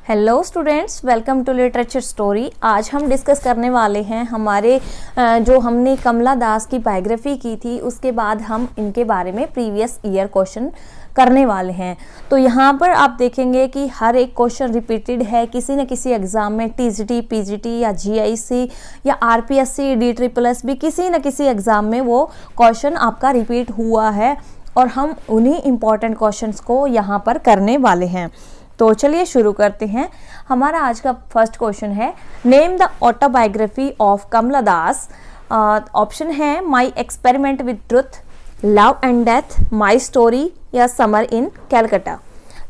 Hello students, welcome to literature story. आज हम discuss करने वाले हैं हमारे जो हमने कमला दास की बायोग्राफी की थी उसके बाद हम इनके बारे में प्रीवियस ईयर क्वेश्चन करने वाले हैं। तो यहाँ पर आप देखेंगे कि हर एक क्वेश्चन रिपीटेड है किसी न किसी एग्जाम में, टीजीटी, पीजीटी या जीआईसी या आरपीएससी, DSSS किसी न किसी एग्जाम में वो क्वेश्चन आपका रिपीट हुआ है और हम उन्हीं इम्पॉर्टेंट क्वेश्चंस को यहाँ पर करने वाले हैं। तो चलिए शुरू करते हैं। हमारा आज का फर्स्ट क्वेश्चन है, name the autobiography of Kamala Das. Option है my experiment with truth, love and death, my story या समर इन कैलकाटा।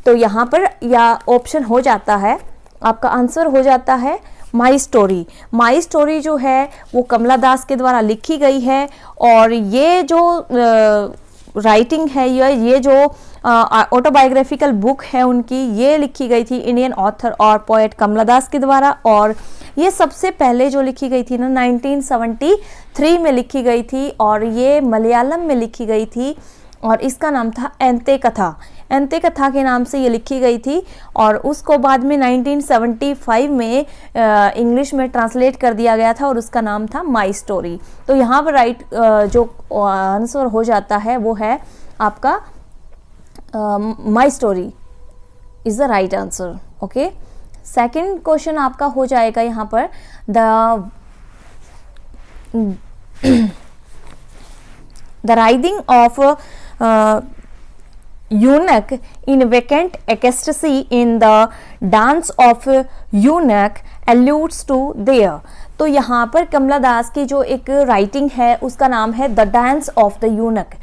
तो यहाँ पर या ऑप्शन हो जाता है, आपका आंसर हो जाता है माई स्टोरी। माई स्टोरी जो है वो कमला दास के द्वारा लिखी गई है और ये जो राइटिंग है, ये जो ऑटोबायोग्राफिकल बुक है उनकी, ये लिखी गई थी इंडियन ऑथर और पोएट कमला दास के द्वारा। और ये सबसे पहले जो लिखी गई थी ना 1973 में लिखी गई थी और ये मलयालम में लिखी गई थी और इसका नाम था एंते कथा। एंते कथा के नाम से ये लिखी गई थी और उसको बाद में 1975 में इंग्लिश में ट्रांसलेट कर दिया गया था और उसका नाम था माई स्टोरी। तो यहाँ पर राइट जो आंसर हो जाता है वो है आपका my story is the right answer. Okay, second question आपका हो जाएगा यहाँ पर the riding of eunuch in vacant ecstasy in the dance of eunuch alludes to there। तो यहाँ पर कमला दास की जो एक राइटिंग है उसका नाम है the dance of the यूनक।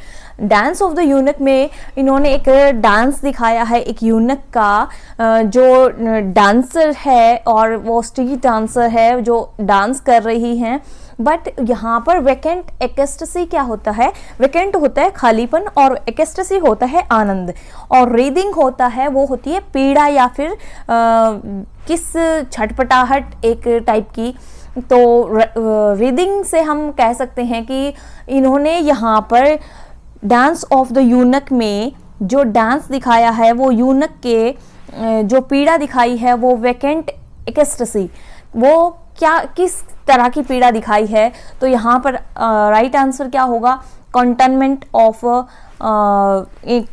Dance of the यूनक में इन्होंने एक डांस दिखाया है एक यूनक का, जो डांसर है और वो स्ट्रीट डांसर है जो डांस कर रही हैं। बट यहाँ पर वैकेंट एक्सटेसी क्या होता है? वैकेंट होता है खालीपन और एक्सटेसी होता है आनंद और रीडिंग होता है वो होती है पीड़ा या फिर किस छटपटाहट एक टाइप की। तो रीडिंग से हम कह सकते हैं कि इन्होंने यहाँ पर डांस ऑफ द यूनक में जो डांस दिखाया है वो यूनक के जो पीड़ा दिखाई है वो वैकेंट एक्सटेसी, वो क्या किस तरह की पीड़ा दिखाई है। तो यहाँ पर राइट आंसर क्या होगा? Containment of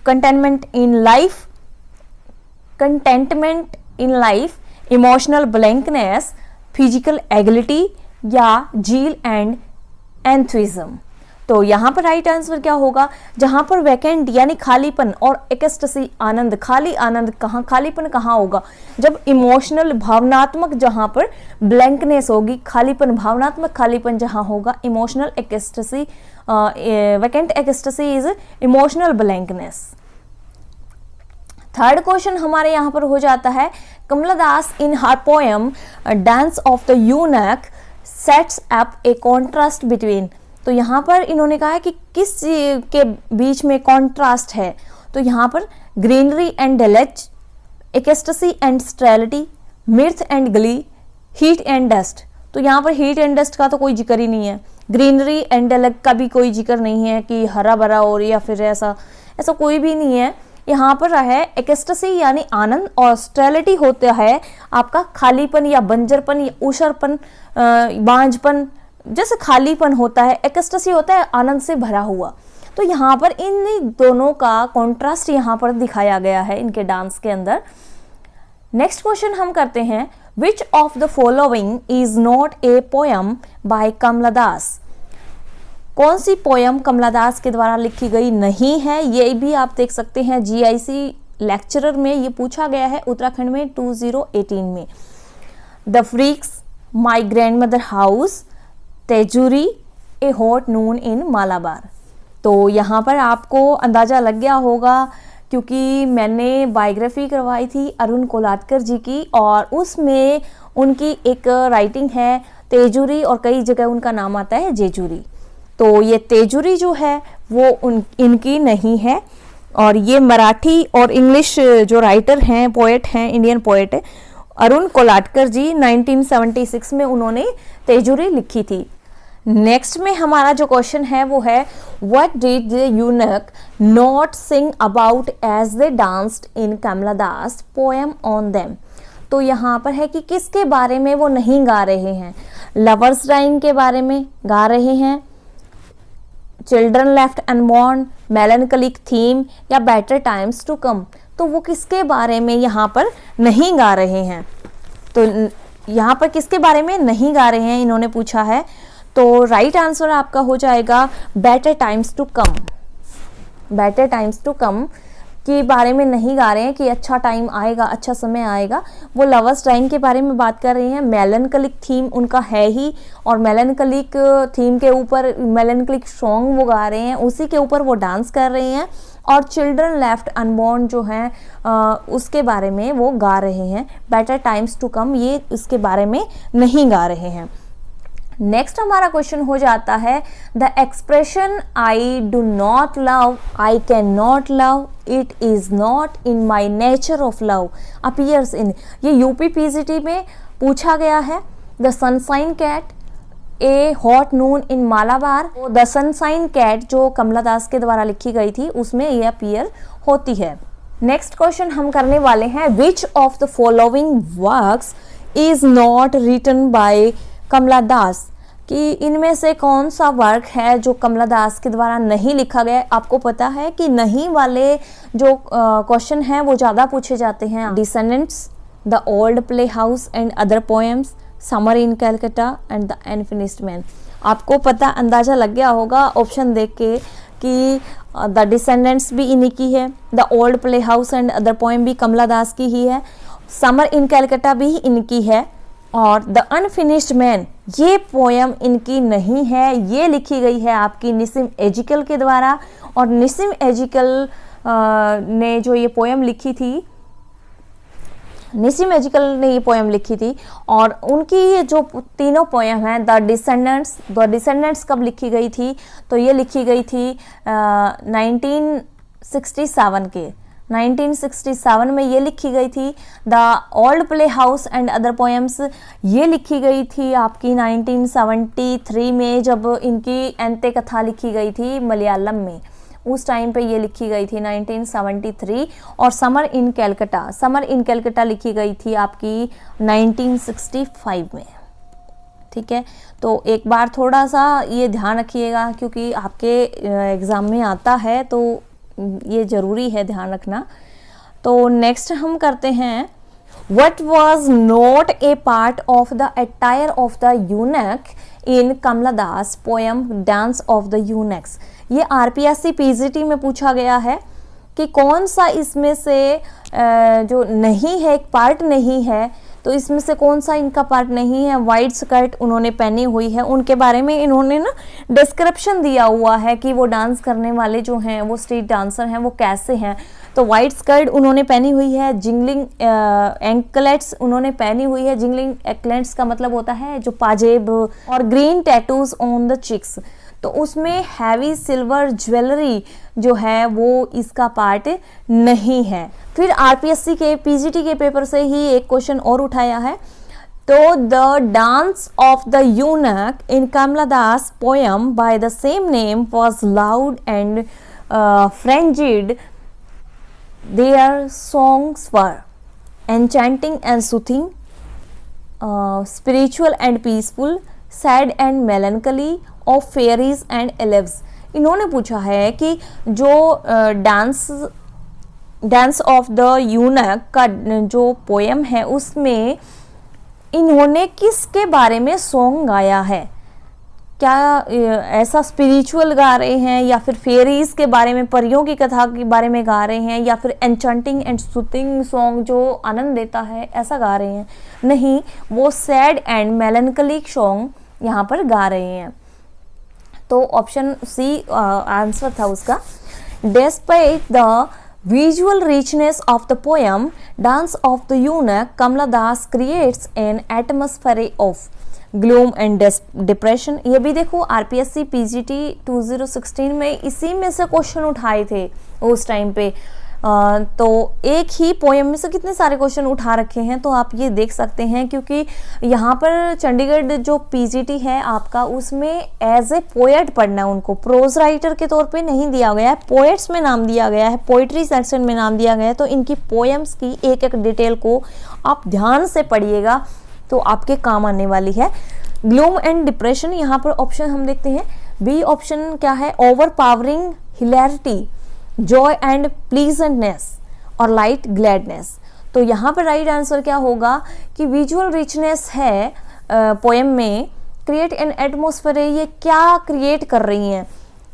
containment in life, contentment in life, emotional blankness, physical ability या जील एंड एंथुइज्म। तो यहाँ पर राइट आंसर क्या होगा? जहाँ पर वैकेंट यानी खालीपन और एक्सटेसी आनंद, खाली आनंद कहाँ, खालीपन कहाँ होगा? जब इमोशनल भावनात्मक जहाँ पर ब्लैंकनेस होगी, खालीपन भावनात्मक खालीपन जहाँ होगा, emotional ecstasy, vacant ecstasy is emotional blankness. Third question हमारे यहाँ पर हो जाता है, Kamala Das in her poem dance of the eunuch sets up a contrast between. तो यहाँ पर इन्होंने कहा है कि किस के बीच में कॉन्ट्रास्ट है। तो यहाँ पर greenery and deluge, ecstasy and sterility, mirth and guilt, heat and dust. तो यहाँ पर हीट एंड डस्ट का तो कोई जिक्र ही नहीं है, ग्रीनरी एंड डेलेज का भी कोई जिक्र नहीं है कि हरा भरा और या फिर ऐसा कोई भी नहीं है। यहाँ पर है एक्सटेसी यानी आनंद और स्टेरिलिटी होता है आपका खालीपन या बंजरपन या ऊसरपन, बांझपन, जैसे खालीपन होता है। एक्सटेसी होता है आनंद से भरा हुआ। तो यहाँ पर इन दोनों का कॉन्ट्रास्ट यहाँ पर दिखाया गया है इनके डांस के अंदर। नेक्स्ट क्वेश्चन हम करते हैं, which of the following is not a poem by Kamala Das. कौन सी पोएम कमला दास के द्वारा लिखी गई नहीं है? ये भी आप देख सकते हैं जीआईसी लेक्चरर में ये पूछा गया है उत्तराखंड में 2018 में। The freaks, my grandmother house, तेजूरी, a hot noon in Malabar. तो यहाँ पर आपको अंदाज़ा लग गया होगा क्योंकि मैंने बायोग्राफी करवाई थी अरुण कोलाटकर जी की और उसमें उनकी एक राइटिंग है तेजूरी और कई जगह उनका नाम आता है जेजूरी। तो ये तेजूरी जो है वो इनकी नहीं है और ये मराठी और इंग्लिश जो राइटर हैं, पोएट हैं, इंडियन पोएट अरुण कोलाटकर जी 1976 में उन्होंने तेजूरी लिखी थी। नेक्स्ट में हमारा जो क्वेश्चन है वो है, what did the eunuch not sing about as they danced in Kamala Das poem on them. तो यहाँ पर है कि किसके बारे में वो नहीं गा रहे हैं, लवर्स डाइंग के बारे में गा रहे हैं, चिल्ड्रन लेफ्ट अनबॉर्न, मेलनकलिक थीम या बेटर टाइम्स टू कम। तो वो किसके बारे में यहाँ पर नहीं गा रहे हैं, तो यहाँ पर किसके बारे में नहीं गा रहे हैं इन्होंने पूछा है। तो राइट आंसर आपका हो जाएगा better times to come. Better times to come के बारे में नहीं गा रहे हैं कि अच्छा टाइम आएगा, अच्छा समय आएगा, वो लवर्स डाइंग के बारे में बात कर रहे हैं। मेलनकलिक थीम उनका है ही, और मेलनकलिक थीम के ऊपर मेलनकलिक सॉन्ग वो गा रहे हैं, उसी के ऊपर वो डांस कर रहे हैं। और चिल्ड्रन लेफ्ट अनबॉर्न जो हैं उसके बारे में वो गा रहे हैं। बेटर टाइम्स टू कम ये उसके बारे में नहीं गा रहे हैं। नेक्स्ट हमारा क्वेश्चन हो जाता है the expression I do not love, I can not love, it is not in my nature of love appears in. ये यूपी पीजीटी में पूछा गया है। The sunshine cat, a hot noon in Malabar. The sunshine cat जो कमला दास के द्वारा लिखी गई थी उसमें यह अपीयर होती है। नेक्स्ट क्वेश्चन हम करने वाले हैं which of the following works is not written by Kamala Das, कि इनमें से कौन सा वर्क है जो कमला दास के द्वारा नहीं लिखा गया। आपको पता है कि नहीं वाले जो क्वेश्चन हैं वो ज़्यादा पूछे जाते हैं। Descendants, the old play house and other poems, summer in Calcutta and the unfinished man. आपको पता अंदाज़ा लग गया होगा ऑप्शन देख के कि द डिसेंडेंट्स भी इन्हीं की है, the old play house and other poem भी कमला दास की ही है, समर इन कैलकाटा भी इनकी है, और द अनफिनिश्ड मैन ये पोयम इनकी नहीं है, ये लिखी गई है आपकी निसिम एजिकल के द्वारा। और निसिम एजिकल ने जो ये पोयम लिखी थी, निसिम एजिकल ने ये पोयम लिखी थी, और उनकी जो तीनों पोयम हैं द डिसेंडेंट्स कब लिखी गई थी, तो ये लिखी गई थी 1967 में ये लिखी गई थी। The old play house and other poems ये लिखी गई थी आपकी 1973 में, जब इनकी अंत्य कथा लिखी गई थी मलयालम में, उस टाइम पे ये लिखी गई थी 1973। और समर इन कैलकाटा लिखी गई थी आपकी 1965 में। ठीक है, तो एक बार थोड़ा सा ये ध्यान रखिएगा क्योंकि आपके एग्ज़ाम में आता है, तो ये ज़रूरी है ध्यान रखना। तो नेक्स्ट हम करते हैं What was not a part of the attire of the eunuch in Kamala Das poem Dance of the Eunuchs। ये RPSC PGT में पूछा गया है कि कौन सा इसमें से जो नहीं है, एक पार्ट नहीं है, तो इसमें से कौन सा इनका पार्ट नहीं है। वाइट स्कर्ट उन्होंने पहनी हुई है, उनके बारे में इन्होंने ना डिस्क्रिप्शन दिया हुआ है कि वो डांस करने वाले जो हैं वो स्ट्रीट डांसर हैं वो कैसे हैं। तो वाइट स्कर्ट उन्होंने पहनी हुई है, जिंगलिंग एंकलेट्स उन्होंने पहनी हुई है, जिंगलिंग एंकलेट्स का मतलब होता है जो पाजेब, और green tattoos on the cheeks. तो उसमें हैवी सिल्वर ज्वेलरी जो है वो इसका पार्ट नहीं है। फिर आरपीएससी के पीजीटी के पेपर से ही एक क्वेश्चन और उठाया है। तो the dance of the eunuch in Kamala Das poem by the same name was loud and frenzied. Their songs were enchanting and soothing, spiritual and peaceful, sad and melancholy, of fairies and elves। इन्होंने पूछा है कि जो dance of the यूनक का जो poem है उसमें इन्होंने किसके बारे में सॉन्ग गाया है। क्या ऐसा स्पिरिचुअल गा रहे हैं, या फिर फेरीज के बारे में, परियों की कथा के बारे में गा रहे हैं, या फिर एन्चेंटिंग एंड सूथिंग सॉन्ग जो आनंद देता है ऐसा गा रहे हैं। नहीं, वो सैड एंड मेलनकलिक सॉन्ग यहाँ पर गा रहे हैं। तो ऑप्शन सी आंसर था उसका। Despite the visual richness of the poem Dance of the Eunuch, Kamala Das creates an atmosphere of gloom and depression। ये भी देखो RPSC PGT 2016 में इसी में से क्वेश्चन उठाए थे उस टाइम पे। तो एक ही पोएम में से कितने सारे क्वेश्चन उठा रखे हैं, तो आप ये देख सकते हैं, क्योंकि यहाँ पर चंडीगढ़ जो पीजीटी है आपका, उसमें एज ए पोएट पढ़ना है उनको, प्रोज राइटर के तौर पे नहीं दिया गया है, पोएट्स में नाम दिया गया है, पोइट्री सेक्शन में नाम दिया गया है। तो इनकी पोएम्स की एक एक डिटेल को आप ध्यान से पढ़िएगा तो आपके काम आने वाली है। ग्लूम एंड डिप्रेशन, यहाँ पर ऑप्शन हम देखते हैं, बी ऑप्शन क्या है, ओवर पावरिंग हिलैरिटी, जॉय एंड प्लीजेंटनेस और लाइट ग्लैडनेस। तो यहाँ पर राइट आंसर क्या होगा कि विजुअल रिचनेस है पोएम में, क्रिएट एन एटमोसफेयर, ये क्या क्रिएट कर रही हैं,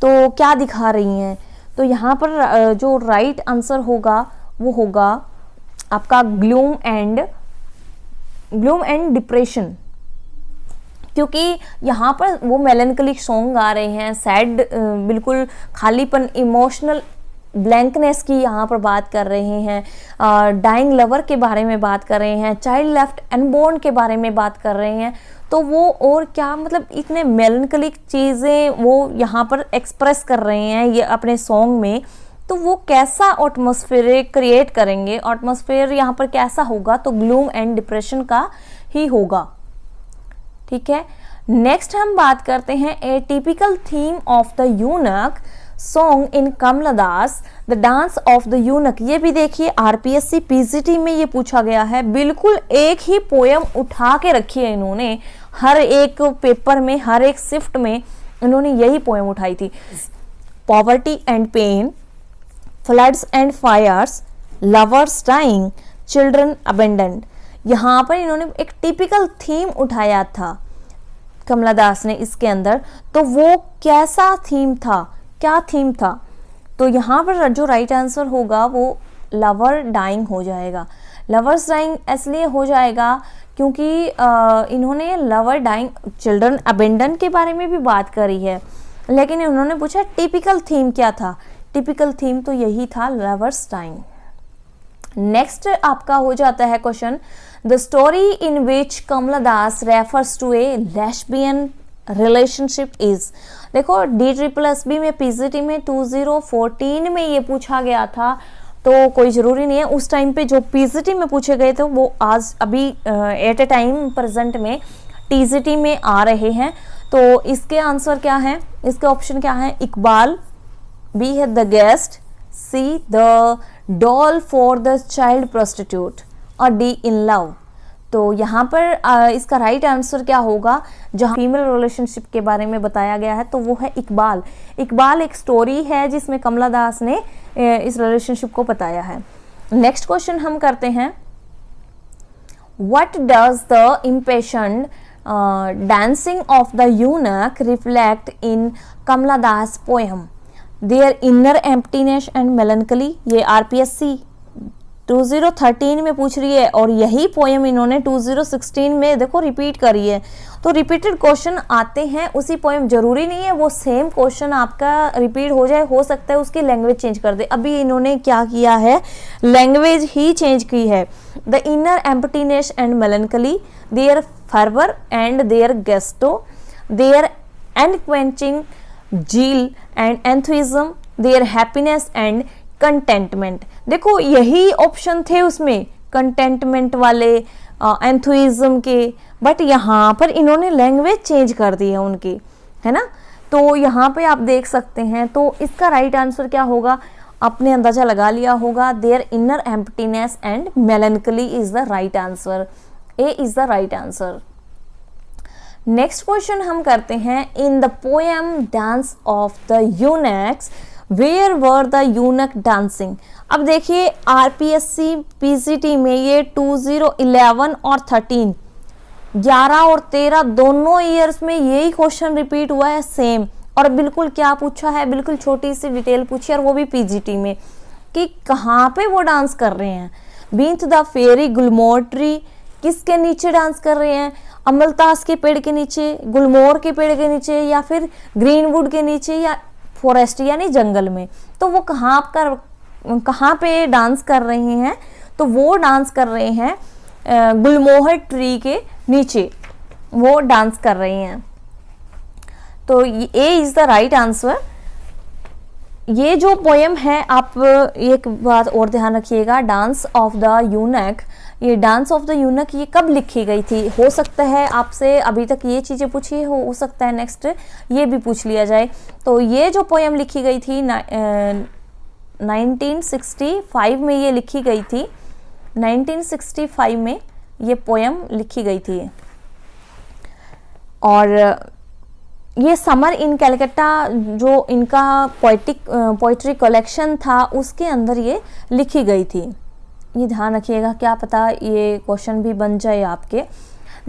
तो क्या दिखा रही हैं। तो यहाँ पर जो राइट आंसर होगा वो होगा आपका ग्लूम एंड डिप्रेशन, क्योंकि यहाँ पर वो मेलैंकोलिक सॉन्ग गा रहे हैं, सैड, बिल्कुल खालीपन, इमोशनल ब्लैंकनेस की यहाँ पर बात कर रहे हैं, डाइंग लवर के बारे में बात कर रहे हैं, चाइल्ड लेफ्ट अनबोर्न के बारे में बात कर रहे हैं। तो वो और क्या, मतलब इतने मेलैंकोलिक चीज़ें वो यहाँ पर एक्सप्रेस कर रहे हैं ये अपने सॉन्ग में। तो वो कैसा एटमॉस्फेयर क्रिएट करेंगे, एटमॉस्फेयर यहाँ पर कैसा होगा, तो ग्लूम एंड डिप्रेशन का ही होगा। ठीक है, नेक्स्ट हम बात करते हैं a typical theme of the eunuch song in Kamala Das, the dance of the eunuch. ये भी देखिए आरपीएससी पीजीटी में ये पूछा गया है, बिल्कुल एक ही पोएम उठा के रखी है इन्होंने, हर एक पेपर में, हर एक शिफ्ट में इन्होंने यही पोएम उठाई थी। Poverty and pain, floods and fires, lovers dying, children abandoned. यहाँ पर इन्होंने एक टिपिकल थीम उठाया था कमला दास ने इसके अंदर, तो वो कैसा थीम था, क्या थीम था, तो यहाँ पर जो राइट आंसर होगा वो लवर डाइंग हो जाएगा। लवर्स डाइंग इसलिए हो जाएगा क्योंकि इन्होंने लवर डाइंग, चिल्ड्रन अबेंडन के बारे में भी बात करी है, लेकिन इन्होंने पूछा टिपिकल थीम क्या था, टिपिकल थीम तो यही था, लवर्स डाइंग। नेक्स्ट आपका हो जाता है question, the story in which Kamala Das refers to a lesbian relationship is. देखो DSSB में पीजीटी में 2014 में ये पूछा गया था, तो कोई ज़रूरी नहीं है, उस टाइम पे जो पीजीटी में पूछे गए थे वो आज अभी एट ए टाइम प्रेजेंट में टीजीटी में आ रहे हैं। तो इसके आंसर क्या है, इसके ऑप्शन क्या है, इकबाल, बी है the guest, see the doll for the child prostitute और डी इन लव। तो यहाँ पर इसका राइट आंसर क्या होगा, जहाँ फीमेल रिलेशनशिप के बारे में बताया गया है तो वो है इकबाल। इकबाल एक स्टोरी है जिसमें कमला दास ने इस रिलेशनशिप को बताया है। नेक्स्ट क्वेश्चन हम करते हैं, what does the impatient dancing of the eunuch reflect in Kamala Das poem, their inner emptiness and melancholy. ये आरपीएससी 2013 में पूछ रही है और यही पोएम इन्होंने 2016 में देखो रिपीट करी है। तो रिपीटेड क्वेश्चन आते हैं उसी पोएम, जरूरी नहीं है वो सेम क्वेश्चन आपका रिपीट हो जाए, हो सकता है उसकी लैंग्वेज चेंज कर दे। अभी इन्होंने क्या किया है, लैंग्वेज ही चेंज की है। The inner emptiness and melancholy, their fervour and their gusto, their unquenching zeal and enthusiasm, their happiness and contentment. देखो यही ऑप्शन थे उसमें कंटेंटमेंट वाले, एंथुइज्म के, बट यहाँ पर इन्होंने लैंग्वेज चेंज कर दी है उनकी, है ना। तो यहाँ पे आप देख सकते हैं, तो इसका राइट आंसर क्या होगा, आपने अंदाजा लगा लिया होगा, their inner emptiness and melancholy is the right answer, A is the right answer. Next question हम करते हैं, in the poem dance of the eunuchs where were the eunuch dancing. अब देखिए आरपीएससी पीजीटी में ये 2011 और 13, 11 और 13 दोनों ईयर्स में यही क्वेश्चन रिपीट हुआ है सेम, और बिल्कुल क्या पूछा है, बिल्कुल छोटी सी डिटेल पूछी और वो भी पीजीटी में, कि कहाँ पे वो डांस कर रहे हैं। बीन्थ द फेरी गुलमोर ट्री, किसके नीचे डांस कर रहे हैं, अमलतास के पेड़ के नीचे, गुलमोर के पेड़ के नीचे, या फिर ग्रीनवुड के नीचे, या फॉरेस्ट यानी जंगल में। तो वो कहाँ पे डांस कर रहे हैं, तो वो डांस कर रहे हैं गुलमोहर ट्री के नीचे, वो डांस कर रहे हैं। तो ए इज द राइट आंसर। ये जो पोएम है, आप एक बात और ध्यान रखिएगा, डांस ऑफ द यूनक, ये डांस ऑफ द यूनक ये कब लिखी गई थी? हो सकता है आपसे अभी तक ये चीज़ें पूछी हो सकता है नेक्स्ट ये भी पूछ लिया जाए। तो ये जो पोएम लिखी गई थी 1965 में ये लिखी गई थी, 1965 में ये पोएम लिखी गई थी। और ये समर इन कलकत्ता जो इनका पोइट्री कलेक्शन था उसके अंदर ये लिखी गई थी। ये ध्यान रखिएगा, क्या पता ये क्वेश्चन भी बन जाए आपके।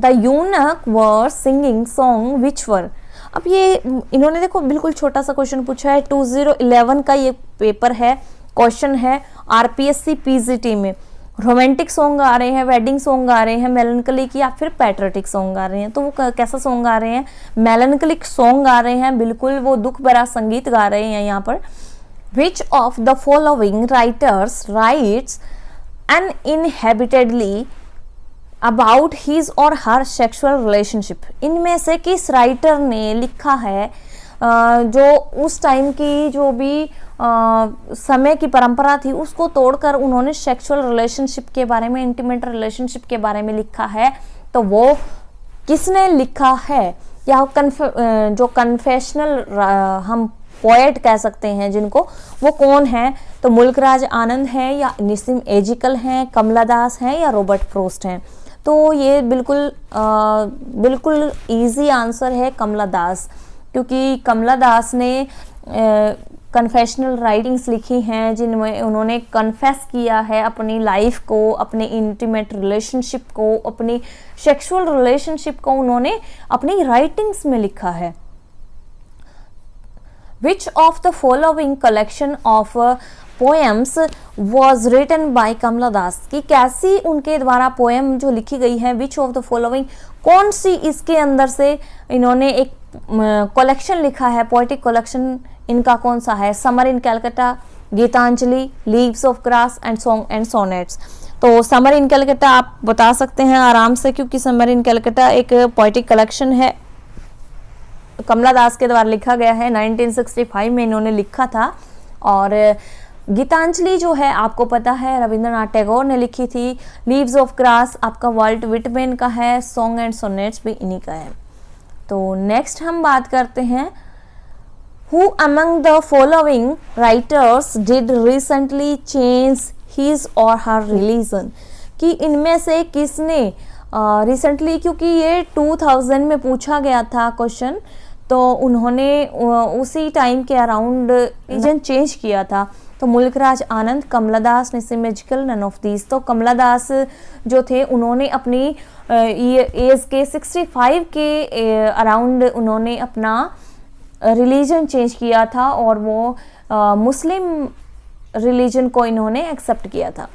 The eunuch were singing song which were. अब ये इन्होंने देखो बिल्कुल छोटा सा क्वेश्चन पूछा है, 2011 का ये पेपर है, क्वेश्चन है आरपीएससी पीजीटी में। रोमांटिक सॉन्ग आ रहे हैं, वेडिंग सॉन्ग आ रहे हैं, मेलनकलिक या फिर पैट्रियोटिक सॉन्ग आ रहे हैं। तो वो कैसा सॉन्ग आ रहे हैं? मेलनकलिक सॉन्ग आ रहे हैं, बिल्कुल वो दुख भरा संगीत गा रहे हैं यहाँ पर। विच of the following writers rights uninhabitedly about his or her sexual relationship। इनमें से किस राइटर ने लिखा है जो उस टाइम की जो भी समय की परंपरा थी उसको तोड़कर उन्होंने सेक्सुअल रिलेशनशिप के बारे में, इंटीमेट रिलेशनशिप के बारे में लिखा है, तो वो किसने लिखा है? या जो कन्फेशनल हम पोएट कह सकते हैं जिनको, वो कौन है? तो मुल्कराज आनंद है या निसिम एजिकल हैं, कमला दास हैं या रॉबर्ट फ्रोस्ट हैं? तो ये बिल्कुल इजी आंसर है कमला दास, क्योंकि कमला दास ने कन्फेशनल राइटिंग्स लिखी हैं जिनमें उन्होंने कन्फेस किया है अपनी लाइफ को, अपने इंटीमेट रिलेशनशिप को, अपनी सेक्सुअल रिलेशनशिप को उन्होंने अपनी राइटिंग्स में लिखा है। Which of the following collection of poems was written by Kamala Das? कि कैसी उनके द्वारा पोएम जो लिखी गई है, which of the following, कौन सी इसके अंदर से इन्होंने एक कलेक्शन लिखा है, पोएटिक कलेक्शन इनका कौन सा है? Summer in Calcutta, Gitanjali, leaves of grass and song and sonnets. तो समर इन कलकत्ता आप बता सकते हैं आराम से, क्योंकि समर इन कलकत्ता एक पोएटिक कलेक्शन है, कमला दास के द्वारा लिखा गया है, 1965 में इन्होंने लिखा था। और गीतांजलि जो है आपको पता है रविंद्रनाथ टैगोर ने लिखी थी। लीव्स ऑफ ग्रास आपका वाल्ट विटमैन का है, सॉन्ग एंड सोनेट्स भी इन्हीं का है। तो नेक्स्ट हम बात करते हैं, who among the following writers did recently change his और हर रिलीजन। कि इनमें से किसने रिसेंटली, क्योंकि ये 2000 में पूछा गया था क्वेश्चन, तो उन्होंने उसी टाइम के अराउंड रीजन चेंज किया था। तो मुल्कराज आनंद, कमला दास, निसिम एजिकल, नन ऑफ दीज। तो कमला दास जो थे उन्होंने अपनी एज के 65 के अराउंड उन्होंने अपना रिलीजन चेंज किया था और वो मुस्लिम रिलीजन को इन्होंने एक्सेप्ट किया था।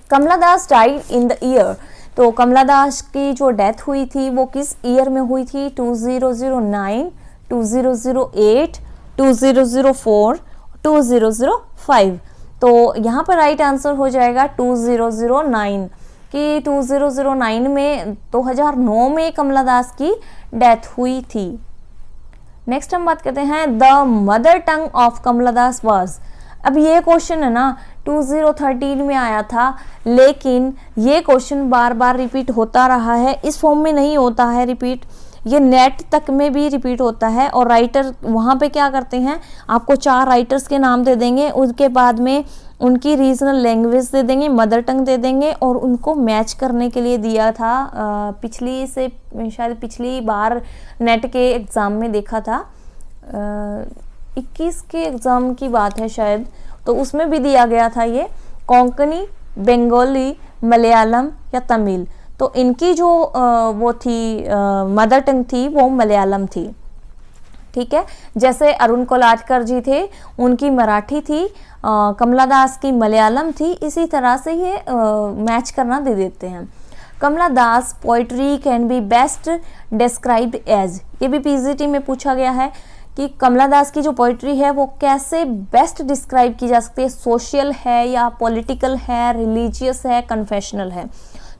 कमला दास डाइड इन द ईयर। तो कमला दास की जो डेथ हुई थी वो किस ईयर में हुई थी? 2009, 2008, 2004, 2005। तो यहाँ पर राइट आंसर हो जाएगा 2009 कि 2009 में 2009 में कमला दास की डेथ हुई थी। नेक्स्ट हम बात करते हैं, the mother tongue of Kamala Das was. अब ये क्वेश्चन है ना 2013 में आया था, लेकिन ये क्वेश्चन बार बार रिपीट होता रहा है। इस फॉर्म में नहीं होता है रिपीट, ये नेट तक में भी रिपीट होता है। और राइटर वहाँ पे क्या करते हैं, आपको 4 राइटर्स के नाम दे देंगे, उसके बाद में उनकी रीजनल लैंग्वेज दे देंगे, मदर टंग दे देंगे, और उनको मैच करने के लिए दिया था। शायद पिछली बार नेट के एग्ज़ाम में देखा था, 21 के एग्ज़ाम की बात है शायद, तो उसमें भी दिया गया था ये कोंकणी, बंगाली, मलयालम या तमिल। तो इनकी जो वो थी मदर टंग थी वो मलयालम थी। ठीक है, जैसे अरुण कोलाटकर जी थे उनकी मराठी थी, कमला दास की मलयालम थी, इसी तरह से ये मैच करना दे देते हैं। Kamala Das poetry can be best described as, ये भी पीजीटी में पूछा गया है कि कमला दास की जो पोइट्री है वो कैसे बेस्ट डिस्क्राइब की जा सकती है, सोशल है या पॉलिटिकल है, रिलीजियस है, कन्फेशनल है।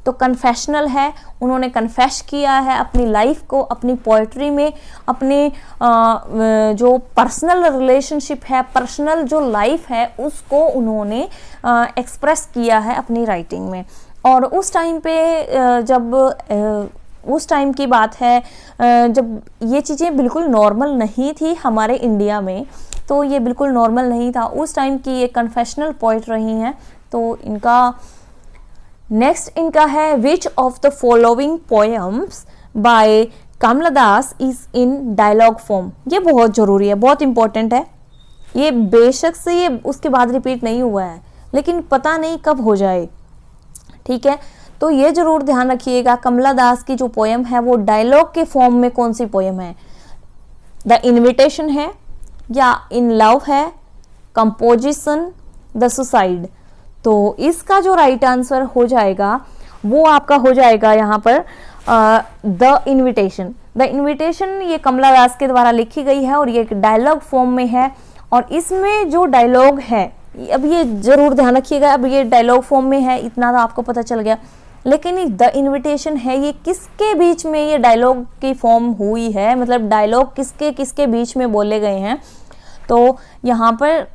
तो कन्फेशनल है, उन्होंने कन्फेश किया है अपनी लाइफ को अपनी पोइट्री में, अपनी जो पर्सनल रिलेशनशिप है, पर्सनल जो लाइफ है उसको उन्होंने एक्सप्रेस किया है अपनी राइटिंग में। और उस टाइम पे जब उस टाइम की बात है जब ये चीज़ें बिल्कुल नॉर्मल नहीं थी हमारे इंडिया में, तो ये बिल्कुल नॉर्मल नहीं था, उस टाइम की ये कन्फेशनल पोइट रही हैं। तो इनका नेक्स्ट इनका है which of the following poems by Kamala Das is in dialogue form. ये बहुत ज़रूरी है, बहुत इंपॉर्टेंट है, ये बेशक से ये उसके बाद रिपीट नहीं हुआ है लेकिन पता नहीं कब हो जाए, ठीक है। तो ये जरूर ध्यान रखिएगा कमला दास की जो पोएम है वो डायलॉग के फॉर्म में कौन सी पोएम है। द इनविटेशन है या इन लव है, कंपोजिशन, द सुसाइड। तो इसका जो राइट आंसर हो जाएगा वो आपका हो जाएगा यहाँ पर द इनविटेशन। द इनविटेशन ये कमला दास के द्वारा लिखी गई है और ये एक डायलॉग फॉर्म में है और इसमें जो डायलॉग है, अब ये जरूर ध्यान रखिएगा, अब ये डायलॉग फॉर्म में है इतना तो आपको पता चल गया, लेकिन द इनविटेशन है ये किसके बीच में ये डायलॉग की फॉर्म हुई है, मतलब डायलॉग किसके किसके बीच में बोले गए हैं। तो यहाँ पर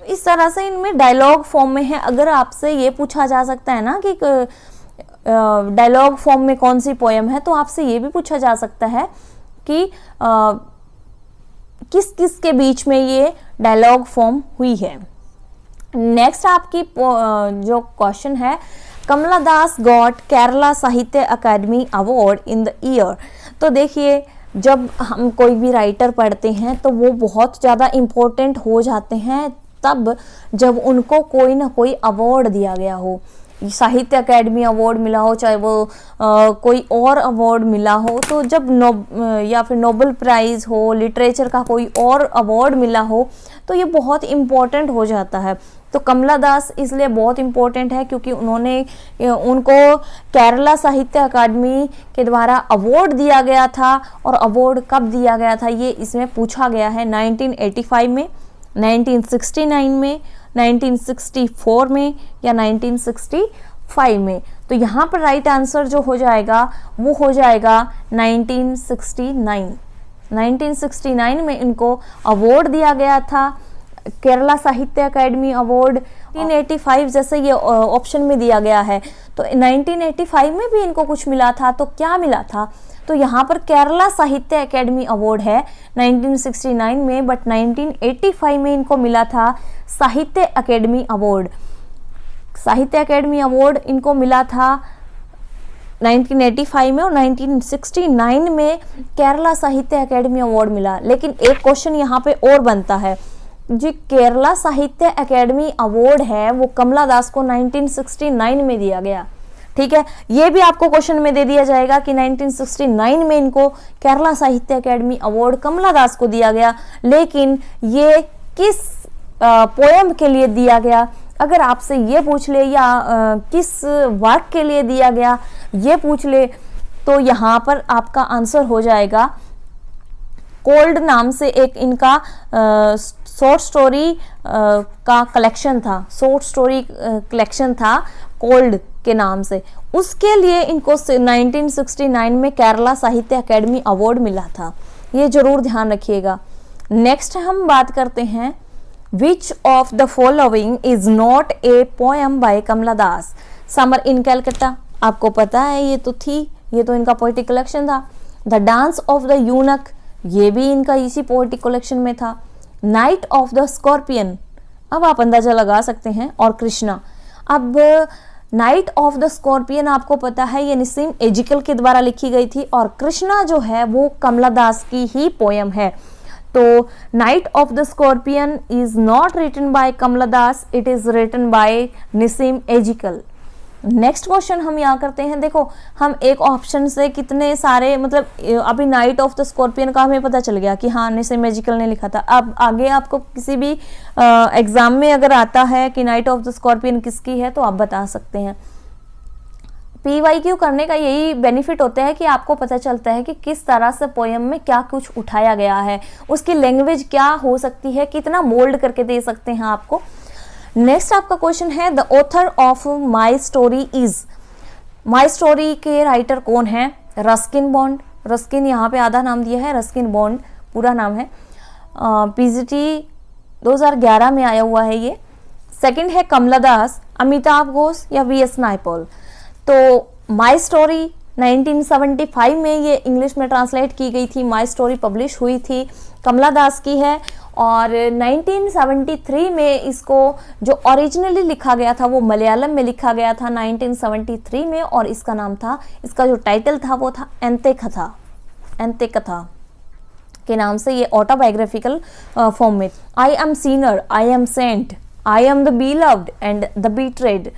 इस तरह से इनमें डायलॉग फॉर्म में है। अगर आपसे ये पूछा जा सकता है ना कि डायलॉग फॉर्म में कौन सी पोएम है, तो आपसे ये भी पूछा जा सकता है कि किस किस के बीच में ये डायलॉग फॉर्म हुई है। नेक्स्ट आपकी जो क्वेश्चन है, कमला दास गॉट केरला साहित्य अकादमी अवार्ड इन द ईयर। तो देखिए जब हम कोई भी राइटर पढ़ते हैं तो वो बहुत ज़्यादा इम्पोर्टेंट हो जाते हैं तब जब उनको कोई ना कोई अवार्ड दिया गया हो, साहित्य अकेडमी अवार्ड मिला हो, चाहे वो कोई और अवार्ड मिला हो, तो जब या फिर नोबेल प्राइज़ हो, लिटरेचर का कोई और अवार्ड मिला हो, तो ये बहुत इम्पोर्टेंट हो जाता है। तो कमला दास इसलिए बहुत इम्पोर्टेंट है क्योंकि उनको केरला साहित्य अकादमी के द्वारा अवार्ड दिया गया था। और अवार्ड कब दिया गया था ये इसमें पूछा गया है, 1985 में, 1969 में, 1964 में या 1965 में। तो यहाँ पर राइट आंसर जो हो जाएगा वो हो जाएगा 1969। 1969 में इनको अवार्ड दिया गया था, केरला साहित्य अकादमी अवार्ड। 1985 जैसे ये ऑप्शन में दिया गया है, तो 1985 में भी इनको कुछ मिला था। तो क्या मिला था, तो यहाँ पर केरला साहित्य अकेडमी अवार्ड है 1969 में, बट 1985 में इनको मिला था साहित्य अकेडमी अवार्ड। साहित्य अकेडमी अवार्ड इनको मिला था 1985 में और 1969 में केरला साहित्य अकेडमी अवार्ड मिला। लेकिन एक क्वेश्चन यहाँ पे और बनता है, जो केरला साहित्य अकेडमी अवार्ड है वो कमला दास को 1969 में दिया गया, ठीक है। ये भी आपको क्वेश्चन में दे दिया जाएगा कि 1969 में इनको केरला साहित्य अकेडमी अवार्ड कमला दास को दिया गया, लेकिन ये किस पोएम के लिए दिया गया, अगर आपसे ये पूछ ले, या किस वर्क के लिए दिया गया ये पूछ ले, तो यहाँ पर आपका आंसर हो जाएगा कोल्ड नाम से एक इनका शॉर्ट स्टोरी का कलेक्शन था, शॉर्ट स्टोरी कलेक्शन था कोल्ड के नाम से, उसके लिए इनको 1969 में केरला साहित्य अकेडमी अवार्ड मिला था। ये जरूर ध्यान रखिएगा। नेक्स्ट हम बात करते हैं, which of the following is not a poem by Kamala Das. Summer in Calcutta, आपको पता है ये तो थी, ये तो इनका पोएटिक कलेक्शन था। The dance of the eunuch, ये भी इनका इसी पोएटिक कलेक्शन में था। नाइट ऑफ द स्कॉर्पियन, अब आप अंदाजा लगा सकते हैं, और कृष्णा। अब नाइट ऑफ द स्कॉर्पियन आपको पता है ये निसीम एजिकल के द्वारा लिखी गई थी, और कृष्णा जो है वो कमला दास की ही पोएम है। तो night of the scorpion is not written by Kamala Das, it is written by Nissim Ezekiel. Next question हम यहाँ करते हैं, देखो हम एक ऑप्शन से कितने सारे, मतलब अभी नाइट ऑफ द स्कॉर्पियन का हमें पता चल गया कि हाँ निसीम एजिकल ने लिखा था। अब आगे आपको किसी भी एग्जाम में अगर आता है कि नाइट ऑफ द स्कॉर्पियन किसकी है तो आप बता सकते हैं। PYQ करने का यही बेनिफिट होता है कि आपको पता चलता है कि किस तरह से पोएम में क्या कुछ उठाया गया है, उसकी लैंग्वेज क्या हो सकती है, कितना मोल्ड करके दे सकते हैं आपको। नेक्स्ट आपका क्वेश्चन है, the author of my story is. My story के राइटर कौन है? Ruskin bond. रस्किन यहाँ पे आधा नाम दिया है, रस्किन बॉन्ड पूरा नाम है। पीजीटी 2011 में आया हुआ है ये। सेकंड है कमला दास, अमिताभ घोष या वीएस नायपॉल। तो माई स्टोरी 1975 में ये इंग्लिश में ट्रांसलेट की गई थी, माई स्टोरी पब्लिश हुई थी, कमला दास की है। और 1973 में इसको जो ओरिजिनली लिखा गया था वो मलयालम में लिखा गया था 1973 में, और इसका नाम था, इसका जो टाइटल था वो था एंते कथा। एंते कथा के नाम से ये ऑटोबायोग्राफिकल फॉर्म में। I am sinner, I am saint, I am the beloved and the betrayed.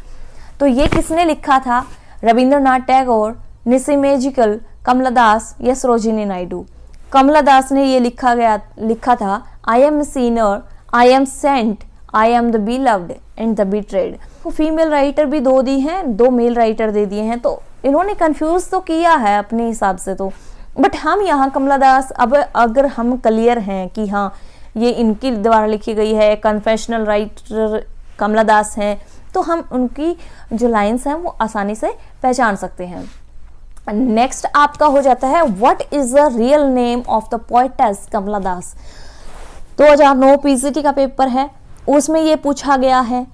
तो ये किसने लिखा था? रविंद्रनाथ टैगोर, निसिम एजिकल, कमला दास या सरोजिनी नायडू। कमला दास ने ये लिखा था I am sinner, I am saint, I am the beloved and the betrayed. तो फीमेल राइटर भी 2 दी हैं, 2 मेल राइटर दे दिए हैं, तो इन्होंने कंफ्यूज तो किया है अपने हिसाब से तो। बट हम यहाँ कमला दास, अब अगर हम क्लियर हैं कि हाँ ये इनकी द्वारा लिखी गई है, कन्फेशनल राइटर कमला दास हैं, तो हम उनकी जो लाइन्स हैं वो आसानी से पहचान सकते हैं। नेक्स्ट आपका हो जाता है what is the real name of the poetess Kamala Das. 2009 PGT का पेपर है, उसमें ये पूछा गया है।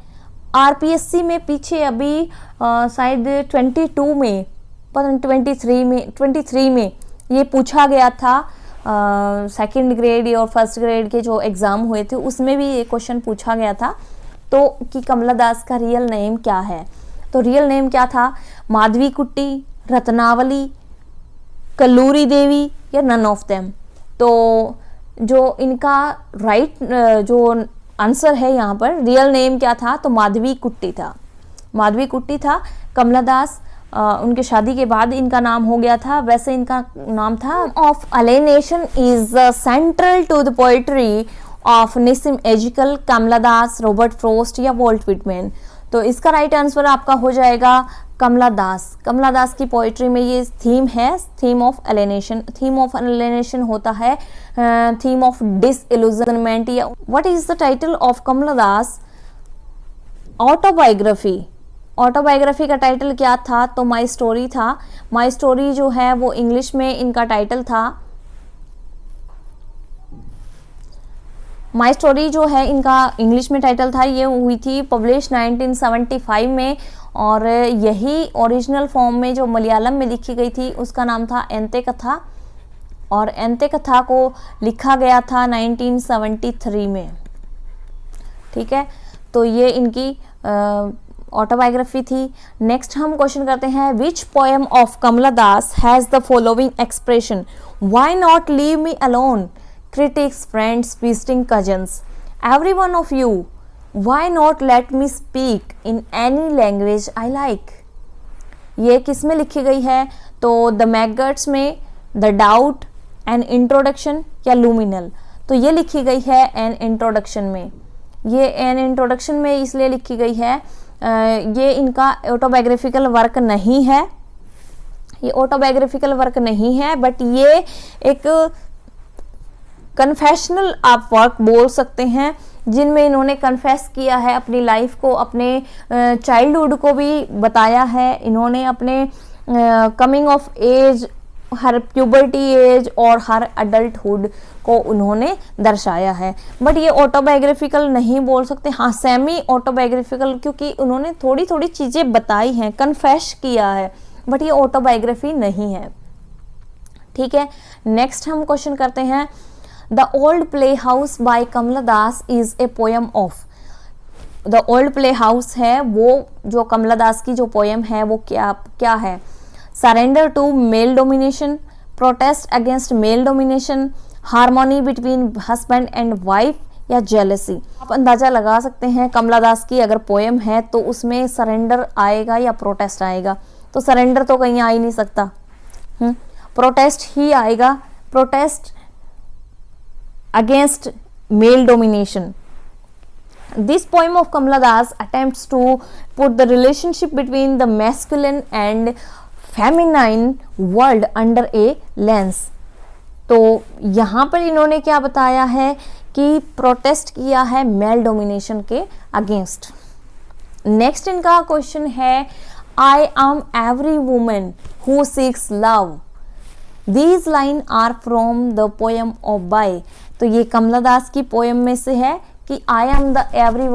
आरपीएससी में पीछे अभी शायद 22 में, 23 में ये पूछा गया था। सेकंड ग्रेड और फर्स्ट ग्रेड के जो एग्ज़ाम हुए थे उसमें भी ये क्वेश्चन पूछा गया था, तो कि कमला दास का रियल नेम क्या है। तो रियल नेम क्या था? माधवी कुट्टी, रत्नावली, कल्लूरी देवी या नन ऑफ देम। तो जो इनका जो आंसर है यहाँ पर, रियल नेम क्या था? तो माधवी कुट्टी था, माधवी कुट्टी था। कमला दास उनके शादी के बाद इनका नाम हो गया था, वैसे इनका नाम था of alienation is central to the poetry of Nissim Ezekiel, Kamala Das, Robert Frost या वॉल्ट विटमैन। तो इसका राइट आंसर आपका हो जाएगा कमला दास। कमला दास की पोइट्री में ये थीम है, theme of alienation. Theme of alienation होता है थीम ऑफ डिसइल्यूजनमेंट। या what is the title of Kamala Das autobiography? Autobiography का टाइटल क्या था? तो माई स्टोरी था। माई स्टोरी जो है वो इंग्लिश में इनका टाइटल था। माई स्टोरी जो है इनका इंग्लिश में टाइटल था, ये हुई थी पब्लिश 1975 में, और यही ओरिजिनल फॉर्म में जो मलयालम में लिखी गई थी उसका नाम था एंते कथा, और एंते कथा को लिखा गया था 1973 में। ठीक है, तो ये इनकी ऑटोबायोग्राफी थी। नेक्स्ट हम क्वेश्चन करते हैं which poem of Kamala Das has the following expression? Why not leave me alone, critics, friends, visiting cousins, every one of you, why not let me speak in any language I like? ये किस में लिखी गई है? तो the maggots में, the doubt, an introduction या लूमिनल। तो ये लिखी गई है एन इंट्रोडक्शन में। ये एन इंट्रोडक्शन में इसलिए लिखी गई है, ये इनका ऑटोबायोग्राफिकल वर्क नहीं है, ये ऑटोबायोग्राफिकल वर्क नहीं है, बट ये एक कन्फेशनल आप वर्क बोल सकते हैं, जिनमें इन्होंने कन्फेस किया है अपनी लाइफ को, अपने चाइल्डहुड को भी बताया है इन्होंने, अपने coming of age, her puberty age और हर अडल्टहुड को उन्होंने दर्शाया है। बट ये ऑटोबायोग्राफिकल नहीं बोल सकते, हाँ सेमी ऑटोबायोग्राफिकल, क्योंकि उन्होंने थोड़ी थोड़ी चीज़ें बताई हैं, कन्फेस किया है, बट ये ऑटोबायोग्राफी नहीं है। ठीक है, नेक्स्ट हम क्वेश्चन करते हैं the old play house by Kamala Das is a poem of. The old play house है वो जो कमला दास की जो पोएम है वो क्या है? Surrender to male domination, protest against male domination, harmony between husband and wife या जेलसी। आप अंदाजा लगा सकते हैं कमला दास की अगर पोएम है तो उसमें सरेंडर आएगा या प्रोटेस्ट आएगा। तो सरेंडर तो कहीं आ ही नहीं सकता, प्रोटेस्ट ही आएगा, protest against male domination. This poem of Kamala Das attempts to put the relationship between the masculine and feminine world under a lens. तो यहाँ पर इन्होंने क्या बताया है कि प्रोटेस्ट किया है मेल डोमिनेशन के अगेंस्ट। नेक्स्ट इनका क्वेश्चन है I am every woman who seeks love. These lines are from the poem of Bai. तो ये कमला दास की पोएम में से है कि I am the every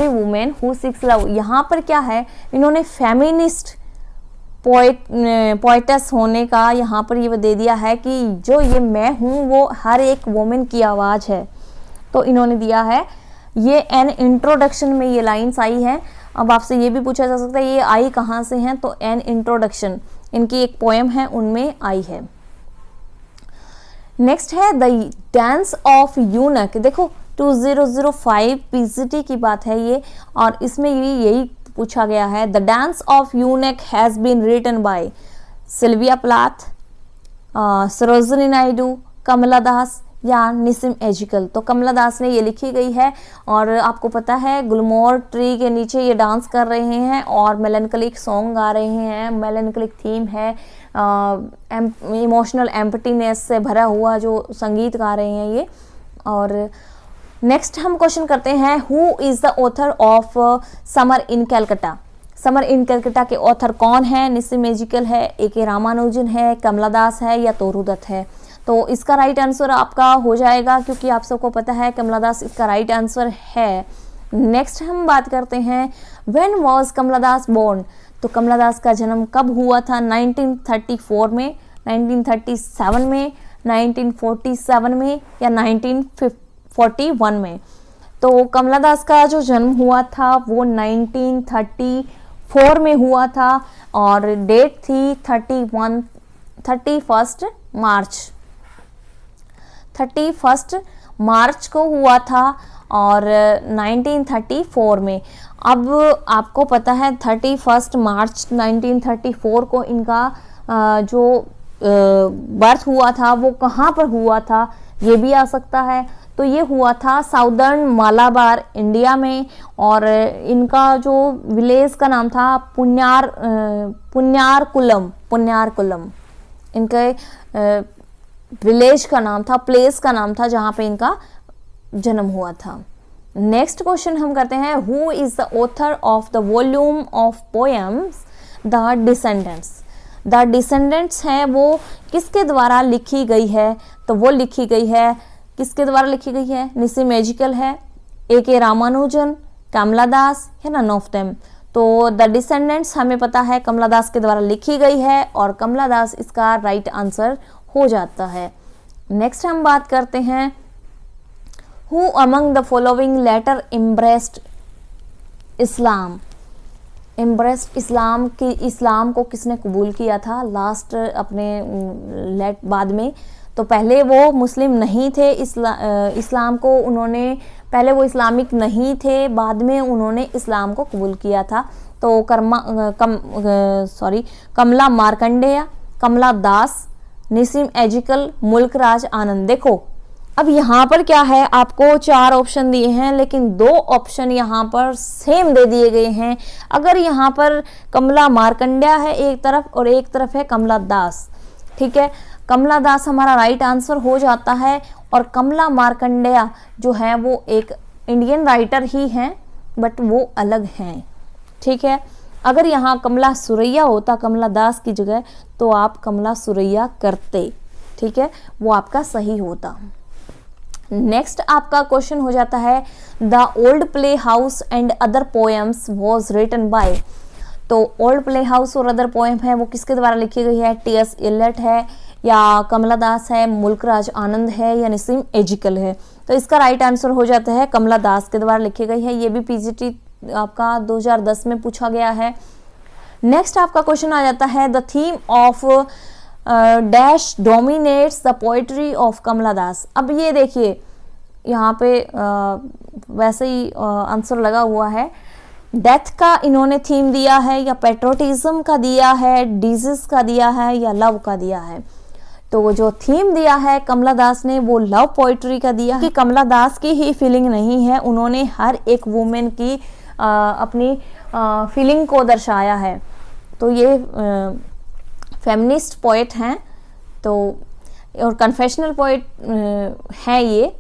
woman who seeks love. यहाँ पर क्या है, इन्होंने फेमिनिस्ट पोएटस होने का यहाँ पर ये दे दिया है कि जो ये मैं हूँ वो हर एक वुमेन की आवाज़ है. तो इन्होंने दिया है ये एन इंट्रोडक्शन में ये लाइंस आई है. अब आपसे ये भी पूछा जा सकता है ये आई कहाँ से हैं, तो एन इंट्रोडक्शन इनकी एक पोएम है उनमें आई है. नेक्स्ट है द डांस ऑफ यूनक. देखो 2005 पीजीटी की बात है ये, और इसमें यही पूछा गया है. The dance of eunuch has been written by Sylvia Plath, Sarojini Naidu, Kamala Das या निसिम एजिकल. तो कमला दास ने ये लिखी गई है, और आपको पता है गुलमोहर ट्री के नीचे ये डांस कर रहे हैं और मेलनकलिक सॉन्ग गा रहे हैं. मेलनकलिक थीम है, इमोशनल एम्प्टीनेस से भरा हुआ जो संगीत गा रहे हैं ये. और नेक्स्ट हम क्वेश्चन करते हैं who is the author of summer in Calcutta. Summer in Calcutta के ऑथर कौन है? निसिम एजिकल है, ए.के. रामानुजन है, कमला दास है या तोरू दत्त है. तो इसका राइट आंसर आपका हो जाएगा, क्योंकि आप सबको पता है कमला दास इसका राइट आंसर है. नेक्स्ट हम बात करते हैं when was Kamala Das born. तो कमला दास का जन्म कब हुआ था? 1934 में, 1937 में, 1947 में या 1941 में. तो कमला दास का जो जन्म हुआ था वो 1934 में हुआ था, और डेट थी 31 मार्च को हुआ था, और 1934 में. अब आपको पता है 31 मार्च 1934 को इनका जो बर्थ हुआ था वो कहाँ पर हुआ था, ये भी आ सकता है. तो ये हुआ था साउदर्न मालाबार इंडिया में, और इनका जो विलेज का नाम था पुण्यारकुलम. इनके विलेज का नाम था, प्लेस का नाम था जहाँ पे इनका जन्म हुआ था. नेक्स्ट क्वेश्चन हम करते हैं who is the author of the volume of poems the descendants. The descendants है वो किसके द्वारा लिखी गई है? तो वो लिखी गई है, किसके द्वारा लिखी गई है? निसिम एजिकल है, ए.के. रामानुजन, कमला दास या नन ऑफ देम. तो द डिसेंडेंट्स हमें पता है कमला दास के द्वारा लिखी गई है, और कमला दास इसका राइट आंसर हो जाता है. नेक्स्ट हम बात करते हैं who among the following later embraced Islam. Embraced Islam को किसने कबूल किया था लास्ट अपने बाद में? तो पहले वो मुस्लिम नहीं थे, इस्लाम को उन्होंने, पहले वो इस्लामिक नहीं थे, बाद में उन्होंने इस्लाम को कबूल किया था. तो कमला मार्कंडेय, कमला दास, निसिम एजिकल, मुल्कराज आनंद. देखो अब यहाँ पर क्या है, आपको 4 ऑप्शन दिए हैं, लेकिन 2 ऑप्शन यहाँ पर सेम दे दिए गए हैं. अगर यहाँ पर कमला मार्कंडेय है एक तरफ और एक तरफ है कमला दास, ठीक है, कमला दास हमारा राइट आंसर हो जाता है. और कमला मार्कंडेय जो है वो एक इंडियन राइटर ही हैं, बट वो अलग हैं, ठीक है. अगर यहाँ कमला सुरैया होता कमला दास की जगह, तो आप कमला सुरैया करते, ठीक है, वो आपका सही होता. नेक्स्ट आपका क्वेश्चन हो जाता है the old play house and other poems was written by. तो ओल्ड प्ले हाउस और अदर पोएम है वो किसके द्वारा लिखी गई है? टी.एस. इलियट है, या कमला दास है, मुल्कराज आनंद है, या निसिम एजिकल है. तो इसका राइट आंसर हो जाता है कमला दास के द्वारा लिखी गई है. ये भी पीजीटी आपका 2010 में पूछा गया है. नेक्स्ट आपका क्वेश्चन आ जाता है the theme of dash dominates the poetry of Kamala Das. अब ये देखिए यहाँ पे वैसे ही आंसर लगा हुआ है. डेथ का इन्होंने थीम दिया है, या पेट्रोटिज्म का दिया है, डिजीज का दिया है, या लव का दिया है. तो जो थीम दिया है कमला दास ने वो लव पोइट्री का दिया कि कमला दास की ही फीलिंग नहीं है, उन्होंने हर एक वुमेन की अपनी फीलिंग को दर्शाया है. तो ये फेमिनिस्ट पोएट हैं, तो और कन्फेशनल पोएट हैं ये.